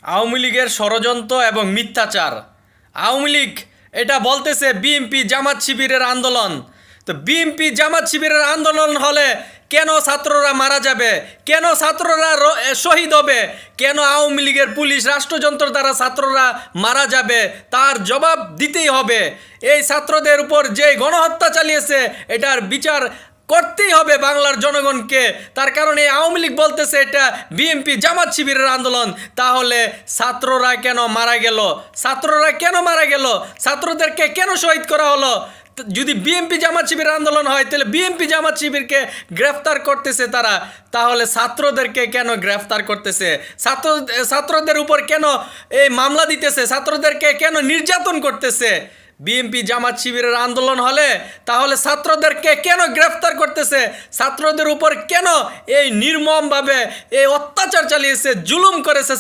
আওয়ামী লীগের ষড়যন্ত্র এবং মিথ্যাচার। আওয়ামী লীগ এটা বলতেছে বিএনপি জামাত শিবিরের আন্দোলন। তো বিএনপি জামাত শিবিরের আন্দোলন হলে কেন ছাত্ররা মারা যাবে, কেন ছাত্ররা শহীদ হবে, কেন আওয়ামী লীগের পুলিশ রাষ্ট্রযন্ত্র দ্বারা ছাত্ররা মারা যাবে, তার জবাব দিতেই হবে। এই ছাত্রদের উপর যে গণহত্যা চালিয়েছে এটার বিচার করতেই হবে বাংলার জনগণকে। তার কারণে আওয়ামী লীগ বলতেছে এটা বিএনপি জামাত শিবিরের আন্দোলন। তাহলে ছাত্ররা কেন মারা গেল, ছাত্ররা কেন মারা গেল, ছাত্রদেরকে কেন শহীদ করা হলো? যদি বিএনপি জামাত শিবিরের আন্দোলন হয় তাহলে বিএনপি জামাত শিবিরকে গ্রেফতার করতেছে তারা, তাহলে ছাত্রদেরকে কেন গ্রেফতার করতেছে? ছাত্রদের উপর কেন এই মামলা দিতেছে? ছাত্রদেরকে কেন নির্যাতন করতেছে? বিএনপি জামাত শিবিরের আন্দোলন হলে তাহলে ছাত্রদেরকে কেন গ্রেফতার করতেছে? ছাত্রদের উপর কেন এই নির্মমভাবে এই অত্যাচার চালিয়েছে, জুলুম করেছে?